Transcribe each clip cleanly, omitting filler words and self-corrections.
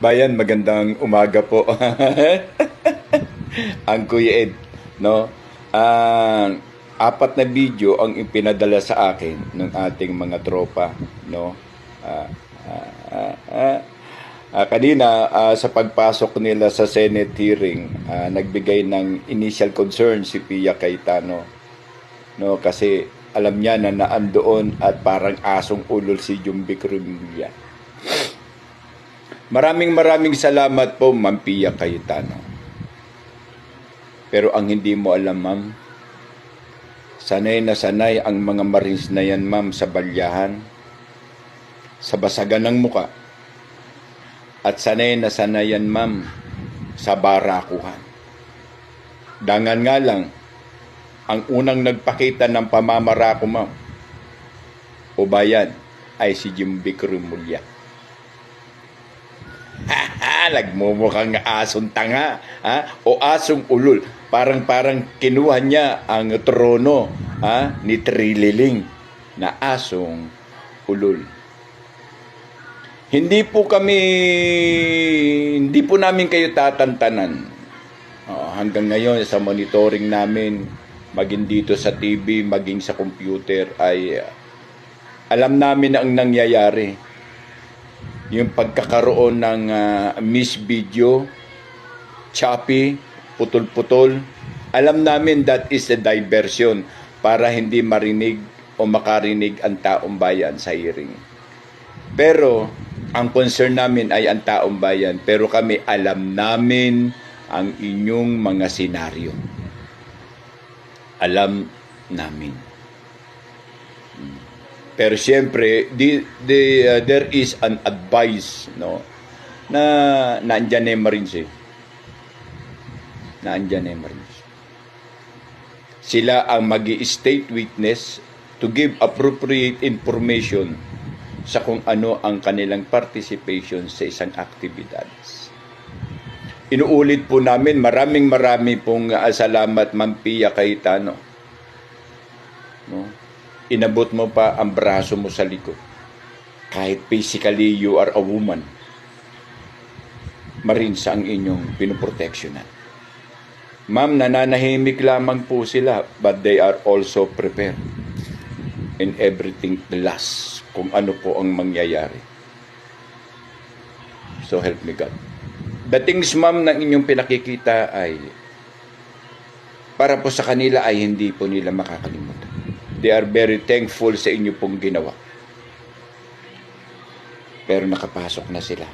Bayan, magandang umaga po. Ang Kuya Ed, no? Apat na video ang ipinadala sa akin ng ating mga tropa, no? Ah, ah, ah, Kanina sa pagpasok nila sa Senate hearing, nagbigay ng initial concern si Pia Cayetano, no? Kasi alam niya na naandoon at parang asong ulol si Jumbik Rimulya. Maraming salamat po, Ma'am Pia Cayetano. Pero ang hindi mo alam, ma'am, sanay na sanay ang mga Marines na yan, ma'am, sa balyahan, sa basagan ng muka. At sanay na sanay yan, ma'am, sa barakuhan. Dangan nga lang, ang unang nagpakita ng pamamarako, ma'am, o bayan, ay si Jumbik Rimulya. Nagmumukhang asong tanga, o asong ulol. Parang kinuha niya ang trono, ni Trililing na asong ulol. Hindi po namin kayo tatantanan. Hanggang ngayon sa monitoring namin, maging dito sa TV, maging sa computer, ay alam namin ang nangyayari. Yung pagkakaroon ng miss video, choppy, putol-putol, alam namin that is a diversion para hindi marinig o makarinig ang taong bayan sa hearing. Pero ang concern namin ay ang taong bayan, pero kami alam namin ang inyong mga senaryo. Alam namin. Pero siyempre, there is an advice, no, na naandyan na yung Marines eh. Naandyan na yung Marines. Sila ang magi-state witness to give appropriate information sa kung ano ang kanilang participation sa isang aktibidades. Inuulit po namin, maraming pong salamat, Ma'am Pia Cayetano. No? Inabot mo pa ang braso mo sa likod. Kahit physically you are a woman, Marines ang inyong pinoproteksyonan. Ma'am, nananahimik lamang po sila, but they are also prepared in everything last kung ano po ang mangyayari. So help me God. The things, ma'am, na inyong pinakikita ay para po sa kanila ay hindi po nila makakalimutan. They are very thankful sa inyo pong ginawa. Pero nakapasok na sila.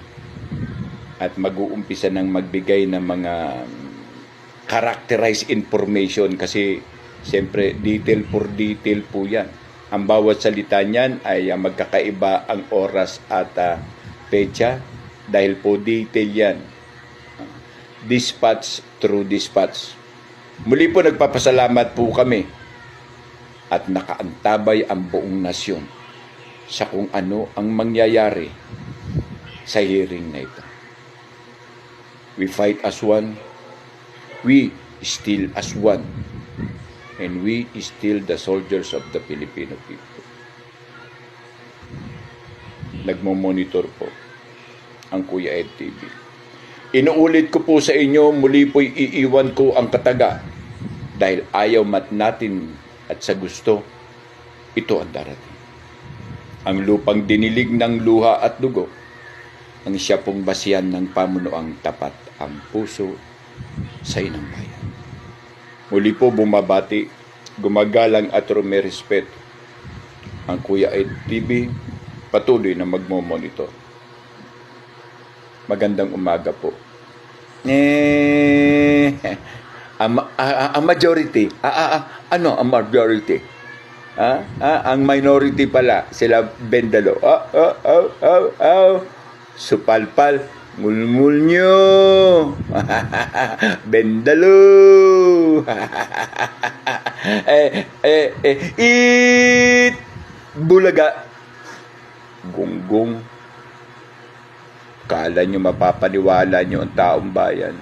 At mag-uumpisa ng magbigay ng mga characterized information kasi siyempre detail for detail po yan. Ang bawat salita niyan ay magkakaiba ang oras at petsa dahil po detail yan. Dispatch through dispatch. Muli po nagpapasalamat po kami at nakaantabay ang buong nasyon sa kung ano ang mangyayari sa hearing na ito. We fight as one, we still as one, and we still the soldiers of the Filipino people. Nagmo-monitor po ang Kuya Ed TV. Inuulit ko po sa inyo, muli po'y iiwan ko ang kataga dahil ayaw mat natin at sa gusto, ito ang darating. Ang lupang dinilig ng luha at dugo, ang siya pong basihan ng pamunuang tapat ang puso sa inang bayan. Muli po bumabati, gumagalang at rumerespeto ang Kuya Ed TV, patuloy na magmo-monitor. Magandang umaga po. Ang majority, ano ang majority? Ang minority pala, sila Bendalo. Supalpal, mulmulnyo. Bendalo. It Bulaga. Gunggong. Kala nyo mapapaniwala nyo ang taong bayan.